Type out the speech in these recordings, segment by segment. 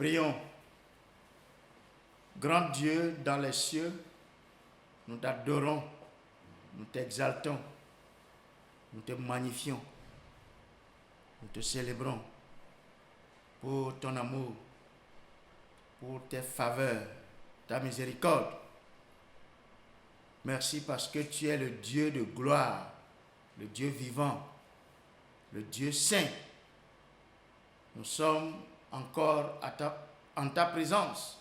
Prions. Grand Dieu dans les cieux, nous t'adorons, nous t'exaltons, nous te magnifions, nous te célébrons pour ton amour, pour tes faveurs, ta miséricorde. Merci parce que tu es le Dieu de gloire, le Dieu vivant, le Dieu saint. Nous sommes encore en ta présence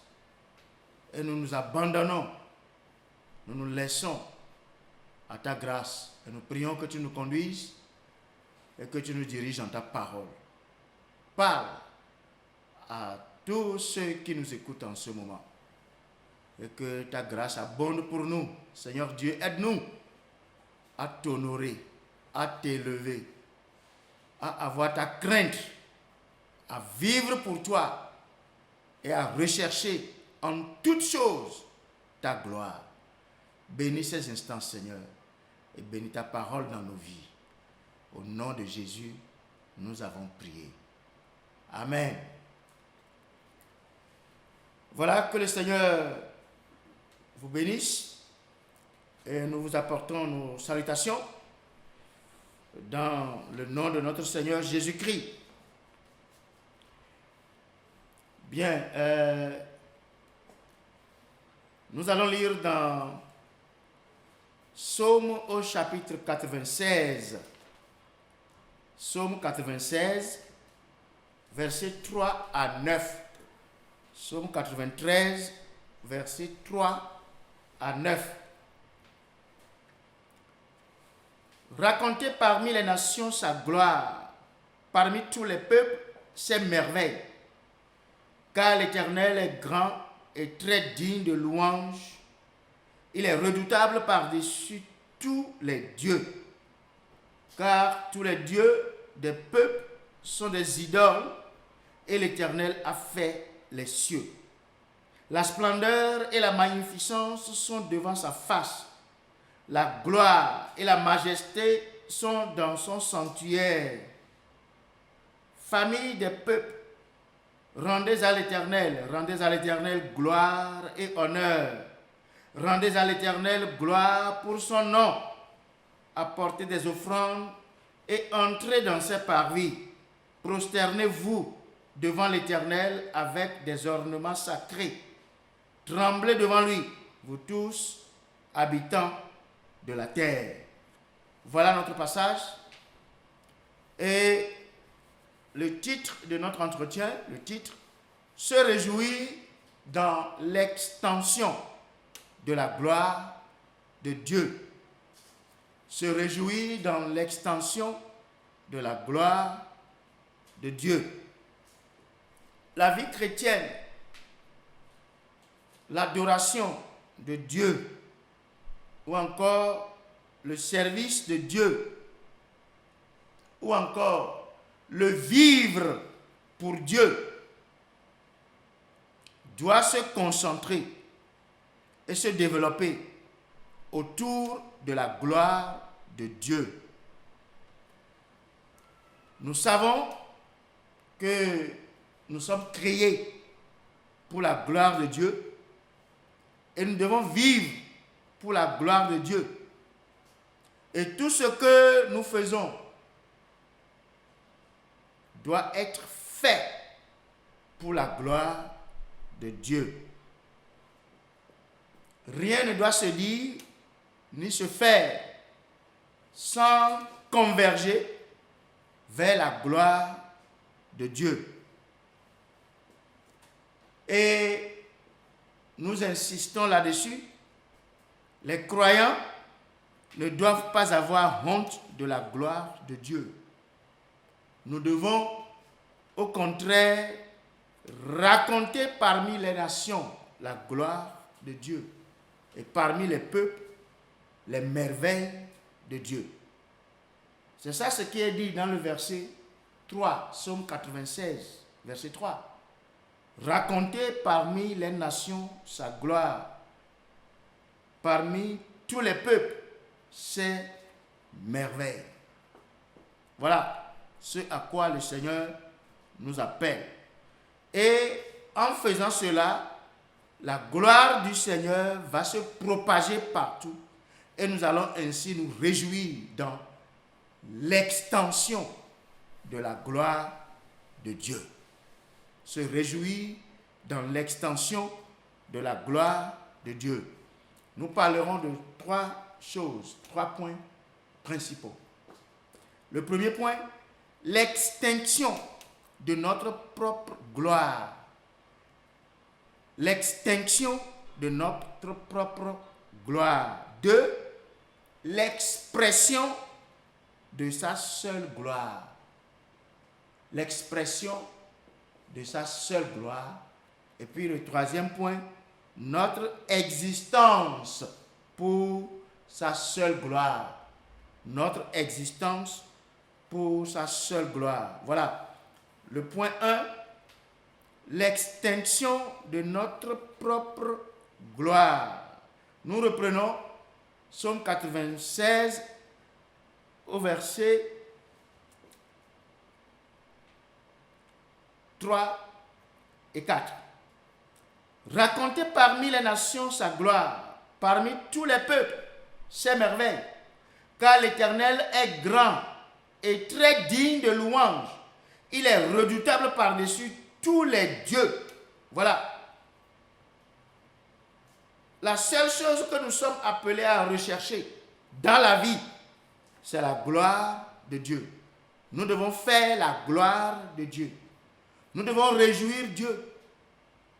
et nous nous abandonnons, nous nous laissons à ta grâce et nous prions que tu nous conduises et que tu nous diriges dans ta parole. Parle à tous ceux qui nous écoutent en ce moment et que ta grâce abonde pour nous. Seigneur Dieu, aide-nous à t'honorer, à t'élever, à avoir ta crainte, à vivre pour toi et à rechercher en toutes choses ta gloire. Bénis ces instants, Seigneur, et bénis ta parole dans nos vies. Au nom de Jésus, nous avons prié. Amen. Voilà, que le Seigneur vous bénisse et nous vous apportons nos salutations dans le nom de notre Seigneur Jésus-Christ. Bien, nous allons lire dans Psaume au chapitre 96. Psaume 96, versets 3 à 9. Psaume 93, versets 3 à 9. Racontez parmi les nations sa gloire, parmi tous les peuples ses merveilles. Car l'Éternel est grand et très digne de louange. Il est redoutable par-dessus tous les dieux. Car tous les dieux des peuples sont des idoles et l'Éternel a fait les cieux. La splendeur et la magnificence sont devant sa face. La gloire et la majesté sont dans son sanctuaire. Famille des peuples, rendez à l'Éternel gloire et honneur. Rendez à l'Éternel gloire pour son nom. Apportez des offrandes et entrez dans ses parvis. Prosternez-vous devant l'Éternel avec des ornements sacrés. Tremblez devant lui, vous tous, habitants de la terre. Voilà notre passage. Et le titre de notre entretien, le titre, se réjouit dans l'extension de la gloire de Dieu. Se réjouit dans l'extension de la gloire de Dieu. La vie chrétienne, l'adoration de Dieu, ou encore le service de Dieu, ou encore le vivre pour Dieu, doit se concentrer et se développer autour de la gloire de Dieu. Nous savons que nous sommes créés pour la gloire de Dieu et nous devons vivre pour la gloire de Dieu. Et tout ce que nous faisons doit être fait pour la gloire de Dieu. Rien ne doit se dire ni se faire sans converger vers la gloire de Dieu. Et nous insistons là-dessus. Les croyants ne doivent pas avoir honte de la gloire de Dieu. Nous devons, au contraire, raconter parmi les nations la gloire de Dieu et parmi les peuples les merveilles de Dieu. C'est ça ce qui est dit dans le verset 3, Psaume 96, verset 3. Racontez parmi les nations sa gloire, parmi tous les peuples ses merveilles. Voilà ce à quoi le Seigneur nous appelle. Et en faisant cela, la gloire du Seigneur va se propager partout et nous allons ainsi nous réjouir dans l'extension de la gloire de Dieu. Se réjouir dans l'extension de la gloire de Dieu. Nous parlerons de trois choses, 3 points principaux. Le premier point, l'extinction de notre propre gloire. L'extinction de notre propre gloire. 2, l'expression de sa seule gloire. L'expression de sa seule gloire. Et puis le troisième point, notre existence pour sa seule gloire. Notre existence pour sa seule gloire. Voilà. Le point 1, l'extinction de notre propre gloire. Nous reprenons Psaume 96 au verset 3 et 4. Racontez parmi les nations sa gloire, parmi tous les peuples ses merveilles, car l'Éternel est grand et très digne de louange. Il est redoutable par-dessus tous les dieux. Voilà. La seule chose que nous sommes appelés à rechercher dans la vie, c'est la gloire de Dieu. Nous devons faire la gloire de Dieu. Nous devons réjouir Dieu.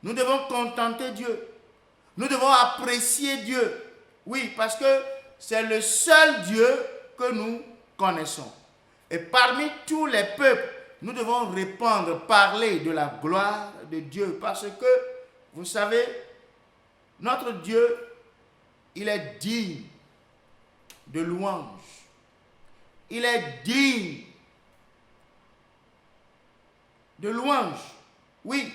Nous devons contenter Dieu. Nous devons apprécier Dieu. Oui, parce que c'est le seul Dieu que nous connaissons. Et parmi tous les peuples, nous devons répandre, parler de la gloire de Dieu. Parce que, vous savez, notre Dieu, il est digne de louange. Il est digne de louange. Oui,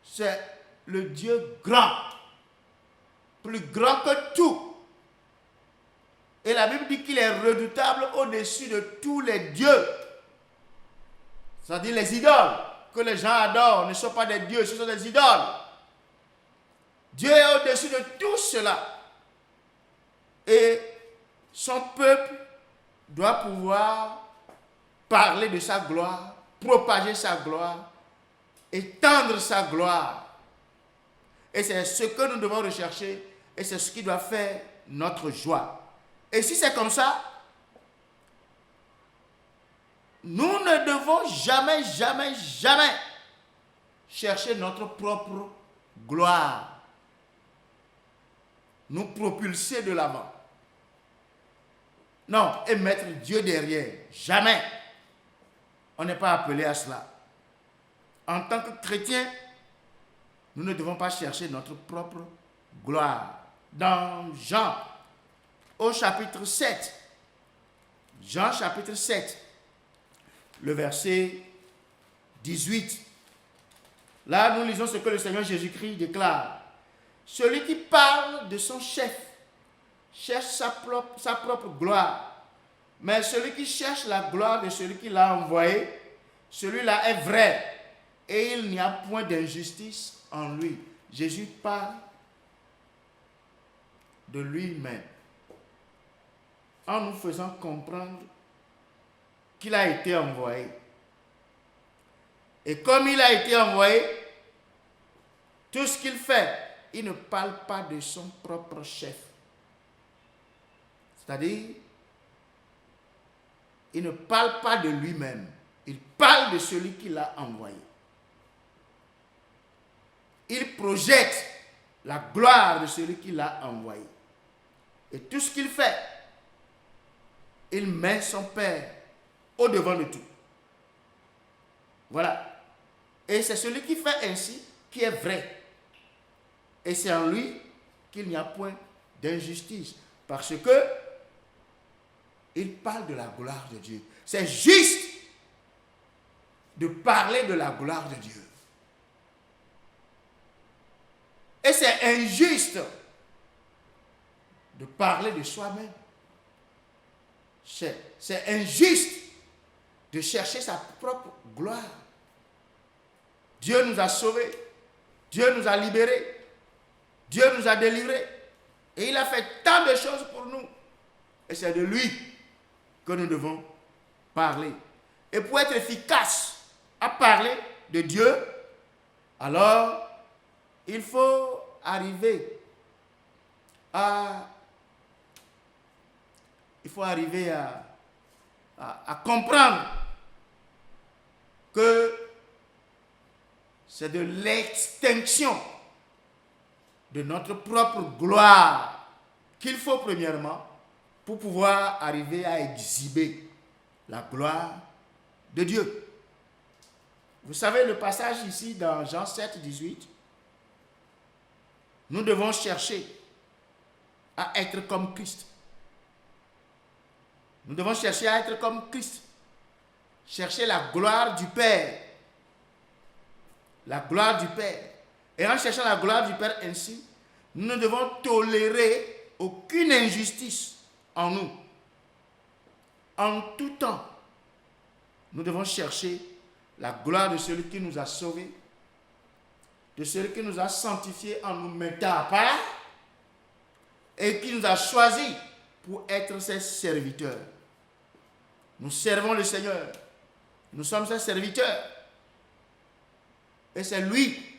c'est le Dieu grand, plus grand que tout. Et la Bible dit qu'il est redoutable au-dessus de tous les dieux. C'est-à-dire les idoles que les gens adorent ne sont pas des dieux, ce sont des idoles. Dieu est au-dessus de tout cela. Et son peuple doit pouvoir parler de sa gloire, propager sa gloire, étendre sa gloire. Et c'est ce que nous devons rechercher et c'est ce qui doit faire notre joie. Et si c'est comme ça, nous ne devons jamais, jamais, jamais chercher notre propre gloire, nous propulser de l'avant. Non, et mettre Dieu derrière. Jamais. On n'est pas appelé à cela. En tant que chrétien, nous ne devons pas chercher notre propre gloire. Dans Jean, au chapitre 7, Jean chapitre 7, le verset 18, là nous lisons ce que le Seigneur Jésus-Christ déclare. Celui qui parle de son chef cherche sa propre gloire, mais celui qui cherche la gloire de celui qui l'a envoyé, celui-là est vrai, et il n'y a point d'injustice en lui. Jésus parle de lui-même, en nous faisant comprendre qu'il a été envoyé. Et comme il a été envoyé, tout ce qu'il fait, il ne parle pas de son propre chef. C'est-à-dire, il ne parle pas de lui-même. Il parle de celui qui l'a envoyé. Il projette la gloire de celui qui l'a envoyé. Et tout ce qu'il fait, il met son Père au-devant de tout. Voilà. Et c'est celui qui fait ainsi qui est vrai. Et c'est en lui qu'il n'y a point d'injustice. Parce que il parle de la gloire de Dieu. C'est juste de parler de la gloire de Dieu. Et c'est injuste de parler de soi-même. C'est injuste de chercher sa propre gloire. Dieu nous a sauvés. Dieu nous a libérés. Dieu nous a délivrés. Et il a fait tant de choses pour nous. Et c'est de lui que nous devons parler. Et pour être efficace à parler de Dieu, alors il faut arriver à comprendre que c'est de l'extinction de notre propre gloire qu'il faut premièrement pour pouvoir arriver à exhiber la gloire de Dieu. Vous savez le passage ici dans Jean 7, 18. Nous devons chercher à être comme Christ. Nous devons chercher à être comme Christ. Chercher la gloire du Père. La gloire du Père. Et en cherchant la gloire du Père ainsi, nous ne devons tolérer aucune injustice en nous. En tout temps, nous devons chercher la gloire de celui qui nous a sauvés, de celui qui nous a sanctifiés en nous mettant à part et qui nous a choisis pour être ses serviteurs. Nous servons le Seigneur. Nous sommes ses serviteurs. Et c'est lui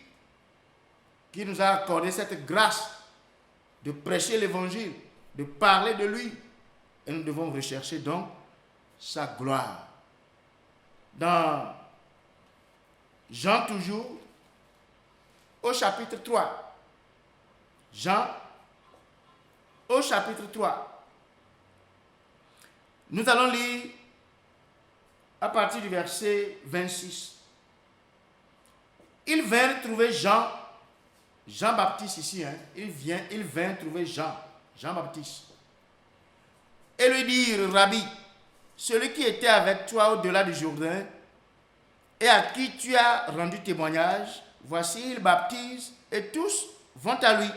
qui nous a accordé cette grâce de prêcher l'évangile, de parler de lui. Et nous devons rechercher donc sa gloire. Dans Jean toujours, au chapitre 3. Jean, au chapitre 3. Nous allons lire à partir du verset 26. Ils vinrent trouver Jean-Baptiste ici. Il vint trouver Jean-Baptiste. Et lui dire, Rabbi, celui qui était avec toi au-delà du Jourdain et à qui tu as rendu témoignage, voici, il baptise et tous vont à lui.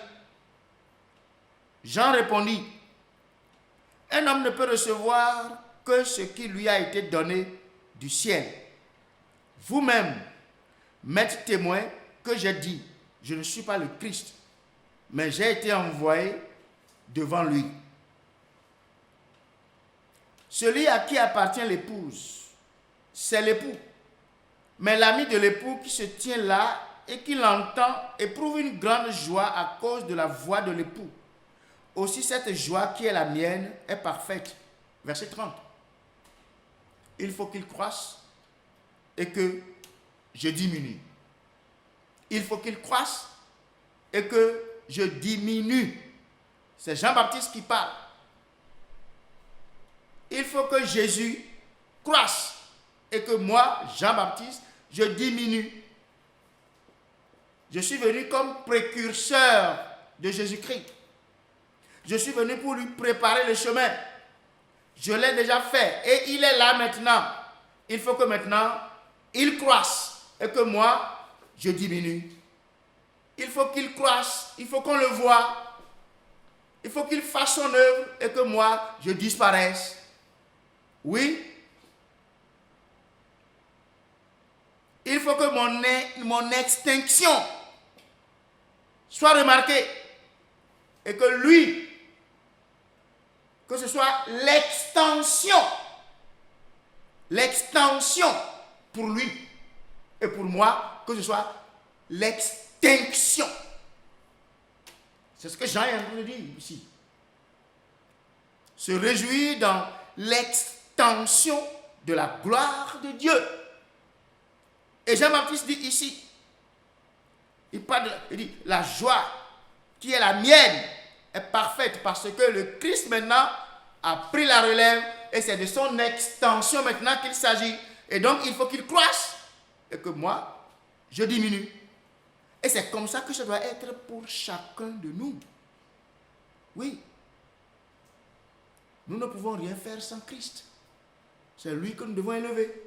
Jean répondit, un homme ne peut recevoir que ce qui lui a été donné du ciel. Vous-même m'êtes témoin que j'ai dit, je ne suis pas le Christ, mais j'ai été envoyé devant lui. Celui à qui appartient l'épouse, c'est l'époux. Mais l'ami de l'époux qui se tient là et qui l'entend éprouve une grande joie à cause de la voix de l'époux. Aussi cette joie qui est la mienne est parfaite. Verset 30. Il faut qu'il croisse et que je diminue. Il faut qu'il croisse et que je diminue. C'est Jean-Baptiste qui parle. Il faut que Jésus croisse et que moi, Jean-Baptiste, je diminue. Je suis venu comme précurseur de Jésus-Christ. Je suis venu pour lui préparer le chemin. Je l'ai déjà fait et il est là maintenant. Il faut que maintenant, il croisse et que moi, je diminue. Il faut qu'il croisse, il faut qu'on le voie. Il faut qu'il fasse son œuvre et que moi, je disparaisse. Oui. Il faut que mon extinction soit remarquée et que lui, que ce soit l'extension pour lui et pour moi, que ce soit l'extinction. C'est ce que Jean est en train de dire ici. Se réjouir dans l'extension de la gloire de Dieu. Et Jean-Baptiste dit ici, il dit, la joie qui est la mienne est parfaite parce que le Christ maintenant a pris la relève et c'est de son extension maintenant qu'il s'agit. Et donc il faut qu'il croisse et que moi, je diminue. Et c'est comme ça que ça doit être pour chacun de nous. Oui. Nous ne pouvons rien faire sans Christ. C'est lui que nous devons élever.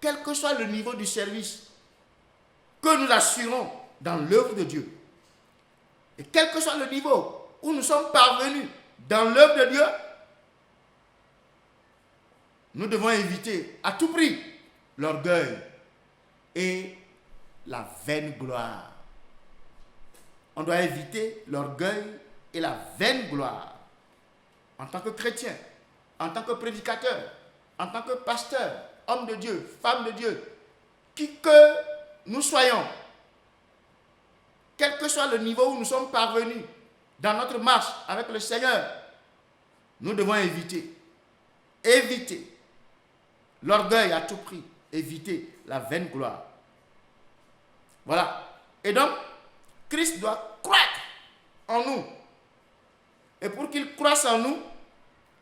Quel que soit le niveau du service que nous assurons dans l'œuvre de Dieu, et quel que soit le niveau où nous sommes parvenus dans l'œuvre de Dieu, nous devons éviter à tout prix l'orgueil et la vaine gloire. On doit éviter l'orgueil et la vaine gloire. En tant que chrétien, en tant que prédicateur, en tant que pasteur, homme de Dieu, femme de Dieu, qui que nous soyons, quel que soit le niveau où nous sommes parvenus dans notre marche avec le Seigneur, nous devons éviter l'orgueil à tout prix, éviter la vaine gloire. Voilà. Et donc, Christ doit croître en nous. Et pour qu'il croisse en nous,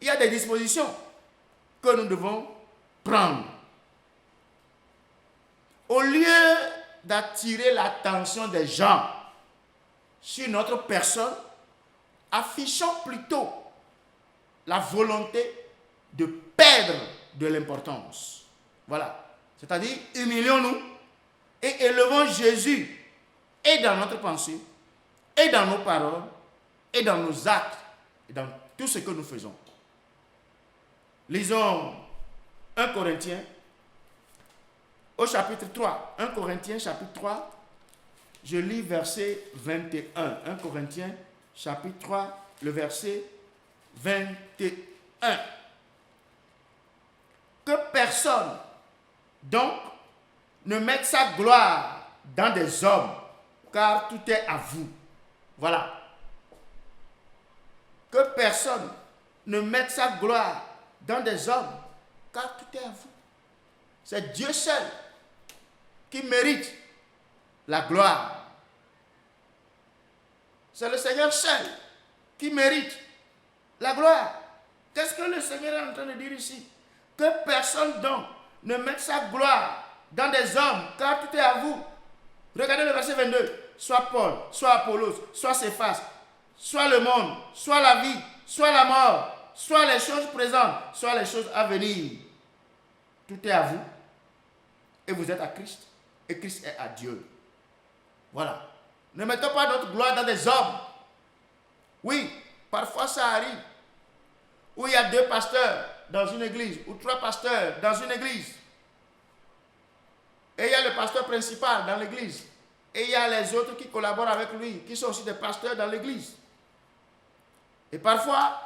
il y a des dispositions que nous devons prendre. Au lieu d'attirer l'attention des gens sur notre personne, affichons plutôt la volonté de perdre de l'importance. Voilà. C'est-à-dire, humilions-nous et élevons Jésus et dans notre pensée, et dans nos paroles, et dans nos actes, et dans tout ce que nous faisons. Lisons 1 Corinthiens au chapitre 3. 1 Corinthiens chapitre 3, je lis verset 21. 1 Corinthiens chapitre 3, le verset 21. Que personne, donc, ne mette sa gloire dans des hommes, car tout est à vous. Voilà. Que personne ne mette sa gloire dans des hommes, car tout est à vous. C'est Dieu seul qui mérite la gloire. C'est le Seigneur seul qui mérite la gloire. Qu'est-ce que le Seigneur est en train de dire ici? Que personne donc ne mette sa gloire dans des hommes, car tout est à vous. Regardez le verset 22. Soit Paul, soit Apollos, soit Céphas, soit le monde, soit la vie, soit la mort, soit les choses présentes, soit les choses à venir. Tout est à vous. Et vous êtes à Christ. Et Christ est à Dieu. Voilà. Ne mettons pas notre gloire dans des hommes. Oui, parfois ça arrive. Où il y a 2 pasteurs dans une église, ou 3 pasteurs dans une église. Et il y a le pasteur principal dans l'église. et il y a les autres qui collaborent avec lui, qui sont aussi des pasteurs dans l'église. Et parfois,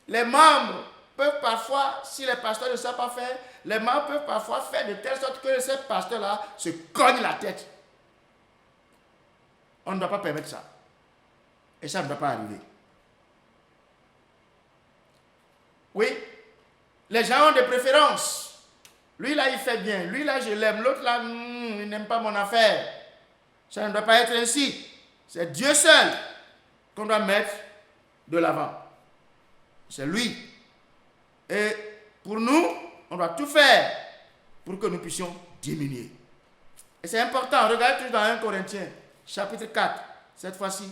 les membres peuvent parfois, si les pasteurs ne savent pas faire, les membres peuvent parfois faire de telle sorte que ces pasteurs-là se cognent la tête. On ne doit pas permettre ça. Et ça ne doit pas arriver. Oui, les gens ont des préférences. Lui là, il fait bien. Lui là, je l'aime. L'autre là, il n'aime pas mon affaire. Ça ne doit pas être ainsi. C'est Dieu seul qu'on doit mettre de l'avant. C'est lui. Et pour nous, on doit tout faire pour que nous puissions diminuer. Et c'est important. Regardez toujours dans 1 Corinthiens, chapitre 4, cette fois-ci,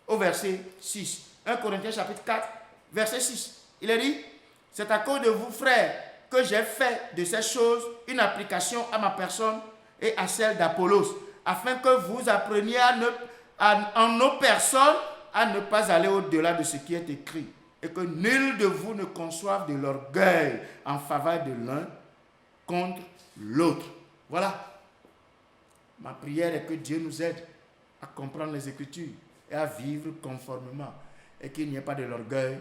au verset 6. 1 Corinthiens, chapitre 4, verset 6. Il est dit, c'est à cause de vous, frères, que j'ai fait de ces choses une application à ma personne et à celle d'Apollos, afin que vous appreniez en nos personnes à ne pas aller au-delà de ce qui est écrit, et que nul de vous ne conçoive de l'orgueil en faveur de l'un contre l'autre. Voilà. Ma prière est que Dieu nous aide à comprendre les Écritures et à vivre conformément, et qu'il n'y ait pas de l'orgueil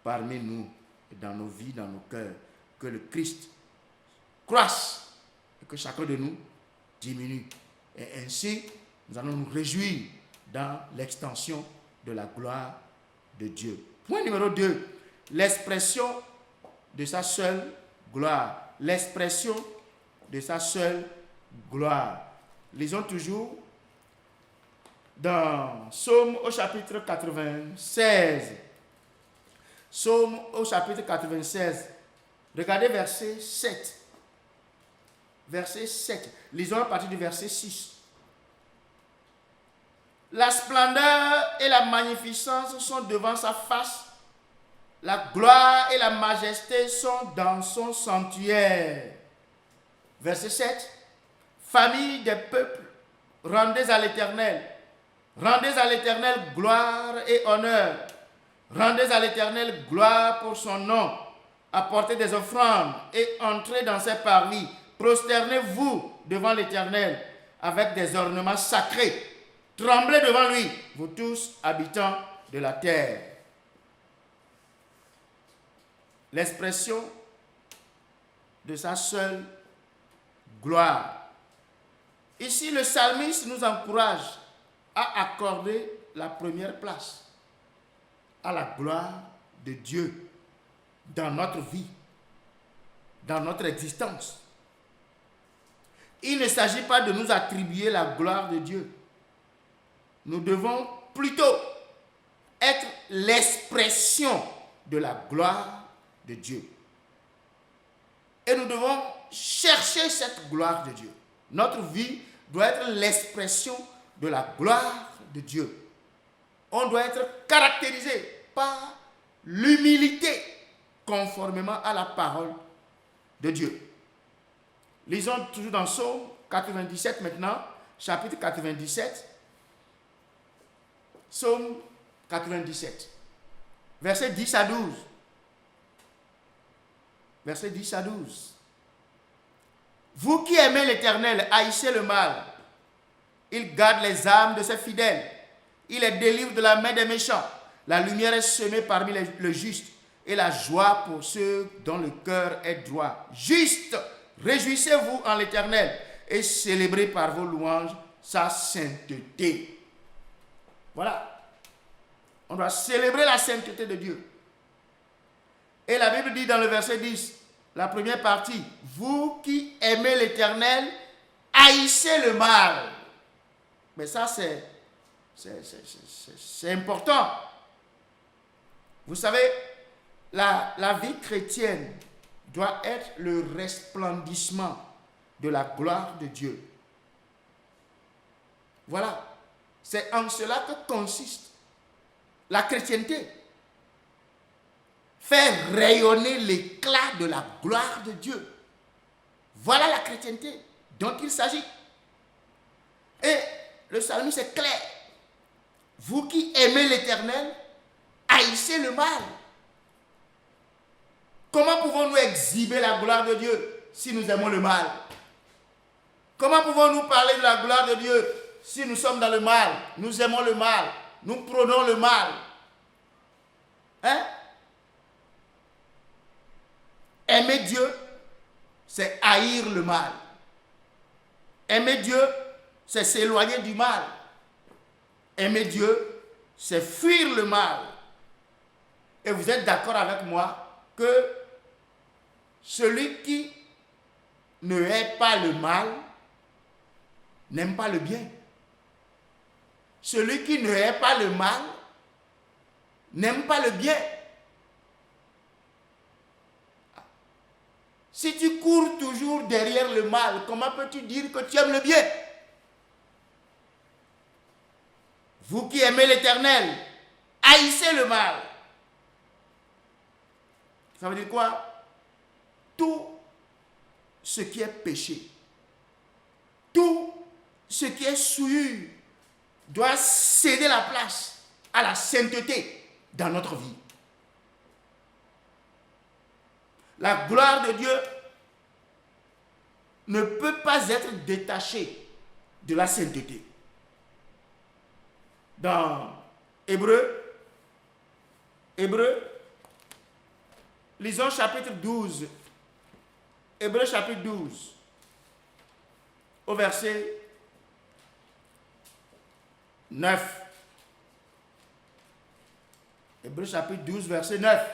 parmi nous, et dans nos vies, dans nos cœurs, que le Christ croisse et que chacun de nous diminue. Et ainsi, nous allons nous réjouir dans l'extension de la gloire de Dieu. Point numéro 2, l'expression de sa seule gloire. L'expression de sa seule gloire. Lisons toujours dans Psaume au chapitre 96. Psaume au chapitre 96. Regardez verset 7. Verset 7. Lisons à partir du verset 6. La splendeur et la magnificence sont devant sa face. La gloire et la majesté sont dans son sanctuaire. Verset 7. Famille des peuples, rendez à l'Éternel. Rendez à l'Éternel gloire et honneur. Rendez à l'Éternel gloire pour son nom. Apportez des offrandes et entrez dans ses parvis. Prosternez-vous devant l'Éternel avec des ornements sacrés. Tremblez devant lui, vous tous habitants de la terre. L'expression de sa seule gloire. Ici, le psalmiste nous encourage à accorder la première place à la gloire de Dieu dans notre vie, dans notre existence. Il ne s'agit pas de nous attribuer la gloire de Dieu. Nous devons plutôt être l'expression de la gloire de Dieu. Et nous devons chercher cette gloire de Dieu. Notre vie doit être l'expression de la gloire de Dieu. On doit être caractérisé par l'humilité conformément à la parole de Dieu. Lisons toujours dans Psaume 97 maintenant, chapitre 97. Psaume 97, versets 10 à 12. Versets 10 à 12. Vous qui aimez l'Éternel, haïssez le mal. Il garde les âmes de ses fidèles. Il les délivre de la main des méchants. La lumière est semée parmi le juste et la joie pour ceux dont le cœur est droit. Juste, réjouissez-vous en l'Éternel et célébrez par vos louanges sa sainteté. Voilà. On doit célébrer la sainteté de Dieu. Et la Bible dit dans le verset 10, la première partie, vous qui aimez l'Éternel, haïssez le mal. Mais ça, c'est important. Vous savez, la vie chrétienne doit être le resplendissement de la gloire de Dieu. Voilà. C'est en cela que consiste la chrétienté. Faire rayonner l'éclat de la gloire de Dieu. Voilà la chrétienté dont il s'agit. Et le psalmiste est clair. Vous qui aimez l'Éternel, haïssez le mal. Comment pouvons-nous exhiber la gloire de Dieu si nous aimons le mal? Comment pouvons-nous parler de la gloire de Dieu si nous sommes dans le mal, nous aimons le mal, nous prônons le mal? Hein? Aimer Dieu, c'est haïr le mal. Aimer Dieu, c'est s'éloigner du mal. Aimer Dieu, c'est fuir le mal. Et vous êtes d'accord avec moi que celui qui ne hait pas le mal n'aime pas le bien. Celui qui ne hait pas le mal n'aime pas le bien. Si tu cours toujours derrière le mal, comment peux-tu dire que tu aimes le bien? Vous qui aimez l'Éternel, haïssez le mal. Ça veut dire quoi? Tout ce qui est péché, tout ce qui est souillure doit céder la place à la sainteté dans notre vie. La gloire de Dieu ne peut pas être détachée de la sainteté. Dans Hébreux, lisons chapitre 12. Hébreux chapitre 12, au verset 9. Hébreux chapitre 12, verset 9.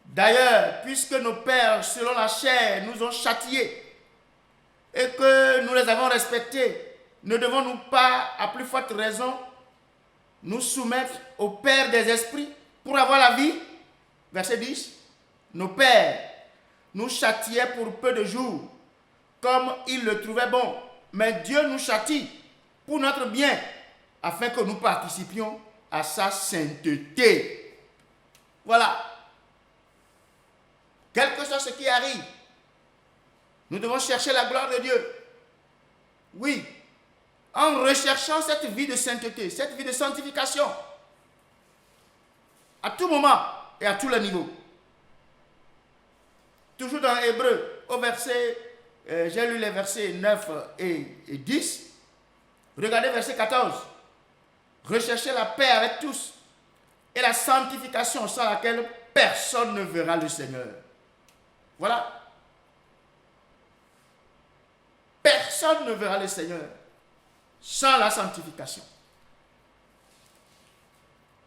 D'ailleurs, puisque nos pères, selon la chair, nous ont châtiés et que nous les avons respectés, ne devons-nous pas, à plus forte raison, nous soumettre au Père des esprits pour avoir la vie? Verset 10. Nos pères nous châtiaient pour peu de jours, comme ils le trouvaient bon. Mais Dieu nous châtie pour notre bien, afin que nous participions à sa sainteté. Voilà. Quel que soit ce qui arrive, nous devons chercher la gloire de Dieu. Oui, en recherchant cette vie de sainteté, cette vie de sanctification, à tout moment et à tous les niveaux. Toujours dans Hébreux, au verset, j'ai lu les versets 9 et 10. Regardez verset 14. Recherchez la paix avec tous et la sanctification sans laquelle personne ne verra le Seigneur. Voilà. Personne ne verra le Seigneur sans la sanctification.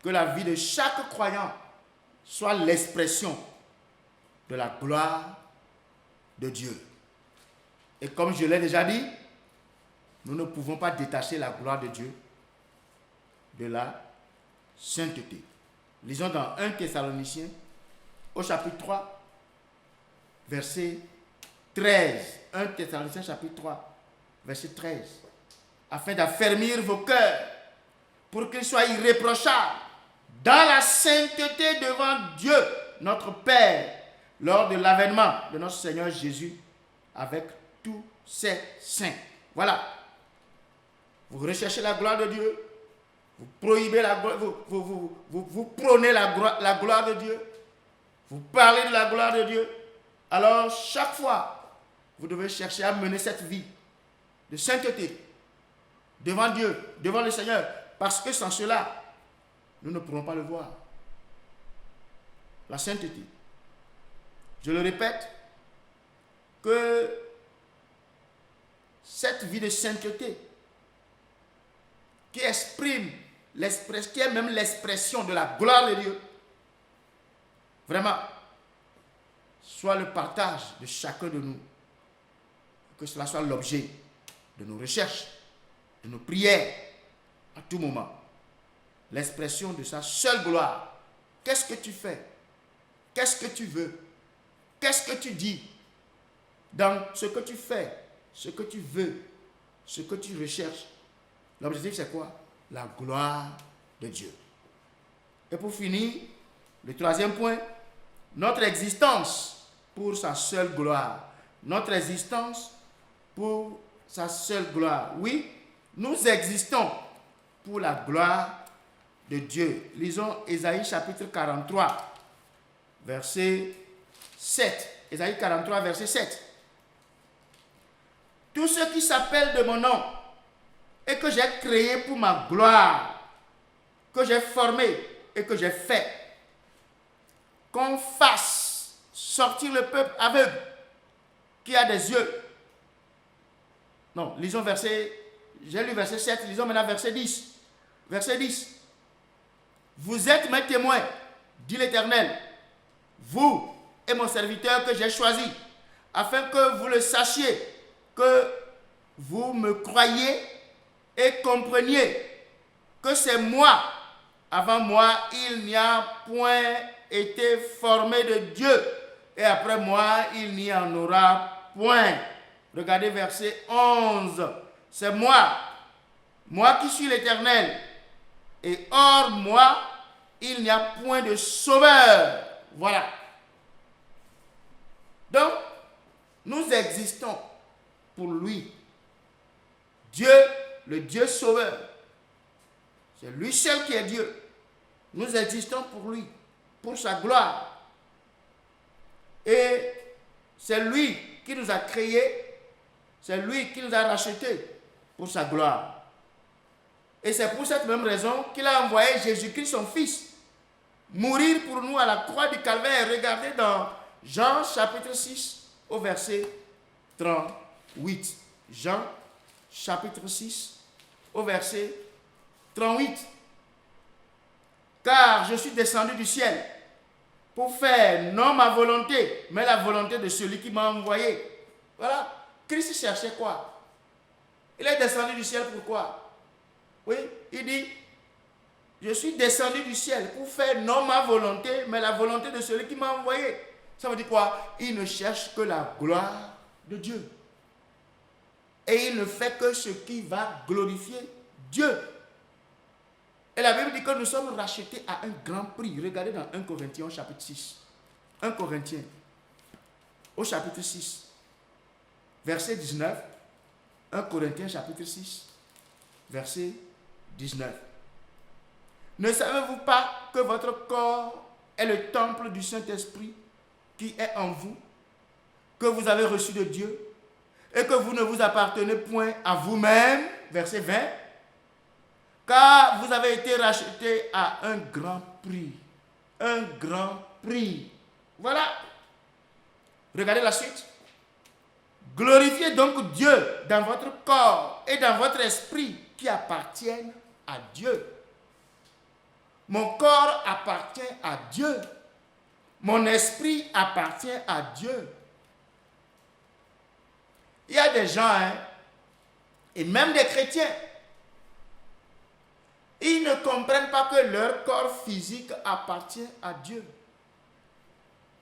Que la vie de chaque croyant soit l'expression de la gloire de Dieu. Et comme je l'ai déjà dit, nous ne pouvons pas détacher la gloire de Dieu de la sainteté. Lisons dans 1 Thessaloniciens, au chapitre 3, verset 13. 1 Thessaloniciens, chapitre 3, verset 13. Afin d'affermir vos cœurs, pour qu'ils soient irréprochables dans la sainteté devant Dieu, notre Père, lors de l'avènement de notre Seigneur Jésus, avec tous ses saints. Voilà. Vous recherchez la gloire de Dieu, vous prohibez la gloire, vous prônez la gloire de Dieu, vous parlez de la gloire de Dieu. Alors, chaque fois, vous devez chercher à mener cette vie de sainteté devant Dieu, devant le Seigneur, parce que sans cela, nous ne pourrons pas le voir. La sainteté. Je le répète, que cette vie de sainteté qui exprime, qui est même l'expression de la gloire de Dieu, vraiment, soit le partage de chacun de nous, que cela soit l'objet de nos recherches, de nos prières, à tout moment. L'expression de sa seule gloire. Qu'est-ce que tu fais? Qu'est-ce que tu veux? Qu'est-ce que tu dis? Dans ce que tu fais, ce que tu veux, ce que tu recherches, l'objectif c'est quoi? La gloire de Dieu. Et pour finir, le troisième point, notre existence pour sa seule gloire. Notre existence pour sa seule gloire. Oui, nous existons pour la gloire de Dieu. Lisons Ésaïe chapitre 43, verset 7. Ésaïe 43, verset 7. Tous ceux qui s'appellent de mon nom et que j'ai créé pour ma gloire, que j'ai formé et que j'ai fait, qu'on fasse sortir le peuple aveugle qui a des yeux. Non, lisons verset, j'ai lu verset 7, lisons maintenant verset 10. Verset 10. Vous êtes mes témoins, dit l'Éternel, vous et mon serviteur que j'ai choisi, afin que vous le sachiez, que vous me croyiez et compreniez que c'est moi. Avant moi, il n'y a point été formé de Dieu, et après moi, il n'y en aura point. Regardez verset 11. C'est moi qui suis l'Éternel, et hors moi, il n'y a point de sauveur. Voilà. Donc, nous existons pour lui. Dieu, le Dieu sauveur. C'est lui seul qui est Dieu. Nous existons pour lui, pour sa gloire. Et c'est lui qui nous a créés, c'est lui qui nous a rachetés pour sa gloire. Et c'est pour cette même raison qu'il a envoyé Jésus-Christ, son Fils, mourir pour nous à la croix du Calvaire. Regardez dans Jean chapitre 6 au verset 38. Jean chapitre 6 au verset 38. Car je suis descendu du ciel pour faire non ma volonté, mais la volonté de celui qui m'a envoyé. Voilà. Christ cherchait quoi? Il est descendu du ciel pourquoi? Oui, il dit, je suis descendu du ciel pour faire non ma volonté, mais la volonté de celui qui m'a envoyé. Ça veut dire quoi? Il ne cherche que la gloire de Dieu. Et il ne fait que ce qui va glorifier Dieu. Et la Bible dit que nous sommes rachetés à un grand prix. Regardez dans 1 Corinthiens au chapitre 6. 1 Corinthiens au chapitre 6, verset 19. 1 Corinthiens chapitre 6, verset 19. Ne savez-vous pas que votre corps est le temple du Saint-Esprit qui est en vous, que vous avez reçu de Dieu, et que vous ne vous appartenez point à vous-même, verset 20, car vous avez été rachetés à un grand prix. Un grand prix. Voilà. Regardez la suite. Glorifiez donc Dieu dans votre corps et dans votre esprit qui appartiennent à Dieu. Mon corps appartient à Dieu. Mon esprit appartient à Dieu. Il y a des gens, et même des chrétiens, ils ne comprennent pas que leur corps physique appartient à Dieu.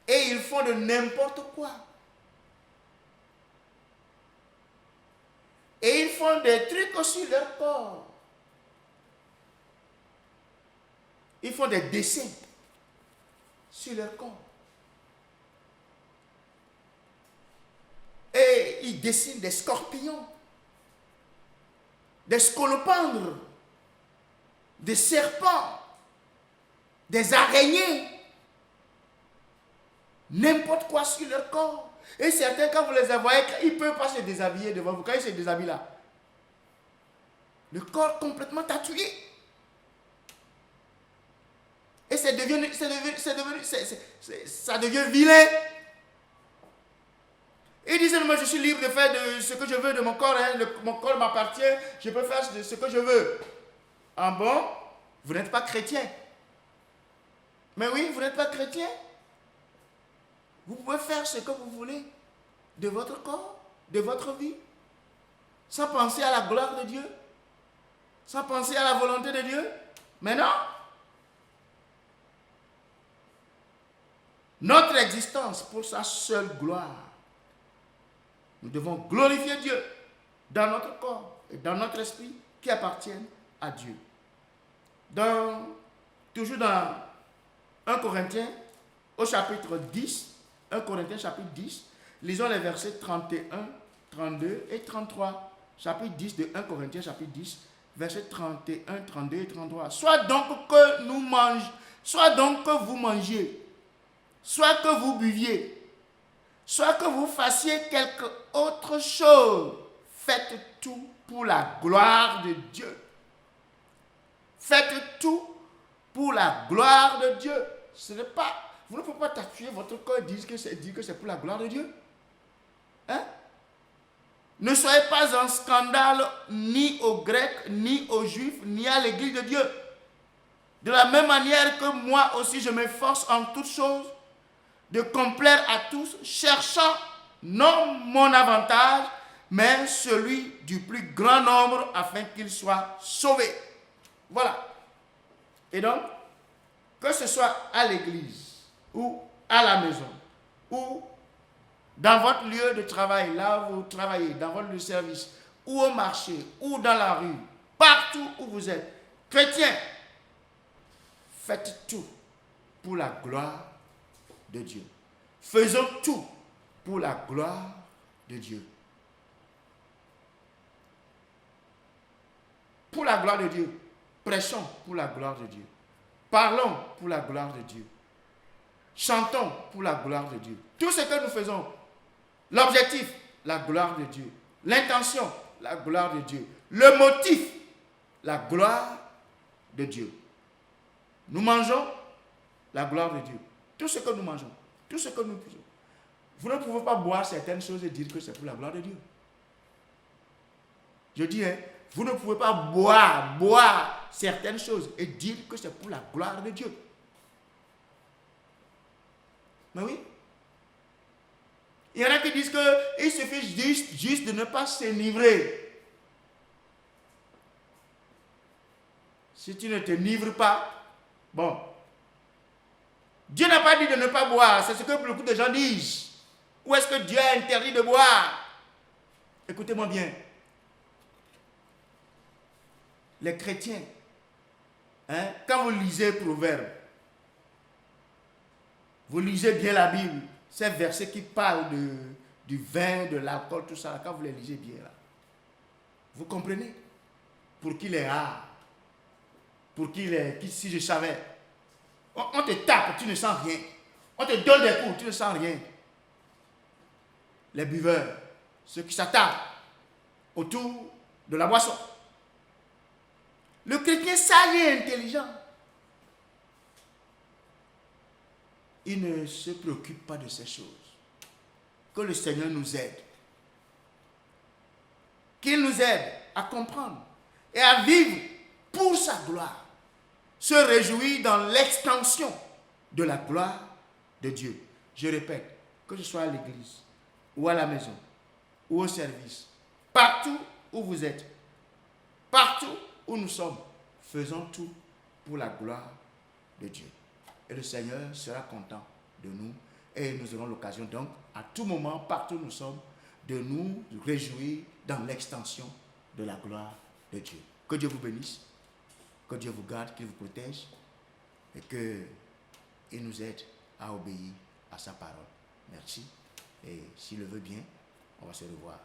Et ils font de n'importe quoi. Et ils font des trucs sur leur corps. Ils font des dessins sur leur corps. Et ils dessinent des scorpions, des scolopendres, des serpents, des araignées, n'importe quoi sur leur corps. Et certains, quand vous les voyez, ils ne peuvent pas se déshabiller devant vous. Quand ils se déshabillent là, le corps complètement tatoué. Et ça devient vilain. Ils disent, moi je suis libre de faire ce que je veux de mon corps. Mon corps m'appartient, je peux faire ce que je veux. Ah bon? Vous n'êtes pas chrétien. Mais oui, vous n'êtes pas chrétien. Vous pouvez faire ce que vous voulez de votre corps, de votre vie, sans penser à la gloire de Dieu, sans penser à la volonté de Dieu. Mais non. Notre existence pour sa seule gloire. Nous devons glorifier Dieu dans notre corps et dans notre esprit qui appartiennent à Dieu. Toujours dans 1 Corinthiens au chapitre 10, 1 Corinthiens chapitre 10, lisons les versets 31, 32 et 33. Chapitre 10 de 1 Corinthiens chapitre 10, versets 31, 32 et 33. Soit donc que nous mangions, soit donc que vous mangiez, soit que vous buviez, soit que vous fassiez quelque autre chose, faites tout pour la gloire de Dieu. Faites tout pour la gloire de Dieu. Ce n'est pas, vous ne pouvez pas t'appuyer votre corps et dire que c'est pour la gloire de Dieu. Hein? Ne soyez pas un scandale ni aux Grecs, ni aux Juifs, ni à l'Église de Dieu. De la même manière que moi aussi je m'efforce en toutes choses de complaire à tous, cherchant non mon avantage, mais celui du plus grand nombre afin qu'il soit sauvé. Voilà. Et donc, que ce soit à l'église, ou à la maison, ou dans votre lieu de travail, là où vous travaillez, dans votre lieu de service, ou au marché, ou dans la rue, partout où vous êtes, chrétiens, faites tout pour la gloire de Dieu. Faisons tout pour la gloire de Dieu. Pour la gloire de Dieu. Prêchons pour la gloire de Dieu. Parlons pour la gloire de Dieu. Chantons pour la gloire de Dieu. Tout ce que nous faisons, l'objectif, la gloire de Dieu. L'intention, la gloire de Dieu. Le motif, la gloire de Dieu. Nous mangeons, la gloire de Dieu. Tout ce que nous mangeons, tout ce que nous faisons. Vous ne pouvez pas boire certaines choses et dire que c'est pour la gloire de Dieu. Je dis, vous ne pouvez pas boire certaines choses et dire que c'est pour la gloire de Dieu. Mais oui. Il y en a qui disent qu'il suffit juste de ne pas s'enivrer. Si tu ne te livres pas, bon. Dieu n'a pas dit de ne pas boire, c'est ce que beaucoup de gens disent. Où est-ce que Dieu a interdit de boire? Écoutez-moi bien. Les chrétiens, quand vous lisez Proverbes, vous lisez bien la Bible, ces versets qui parlent du vin, de l'alcool, tout ça, quand vous les lisez bien, là, vous comprenez? Pour qui il est rare, pour qui il est, si je savais, on te tape, tu ne sens rien. On te donne des coups, tu ne sens rien. Les buveurs, ceux qui s'attardent autour de la boisson. Le chrétien sage et intelligent, il ne se préoccupe pas de ces choses. Que le Seigneur nous aide. Qu'il nous aide à comprendre et à vivre pour sa gloire. Se réjouir dans l'extension de la gloire de Dieu. Je répète, que ce soit à l'église, ou à la maison, ou au service, partout où vous êtes, partout où nous sommes, faisons tout pour la gloire de Dieu. Et le Seigneur sera content de nous et nous aurons l'occasion donc, à tout moment, partout où nous sommes, de nous réjouir dans l'extension de la gloire de Dieu. Que Dieu vous bénisse, que Dieu vous garde, qu'il vous protège et qu'il nous aide à obéir à sa parole. Merci. Et s'il le veut bien, on va se revoir.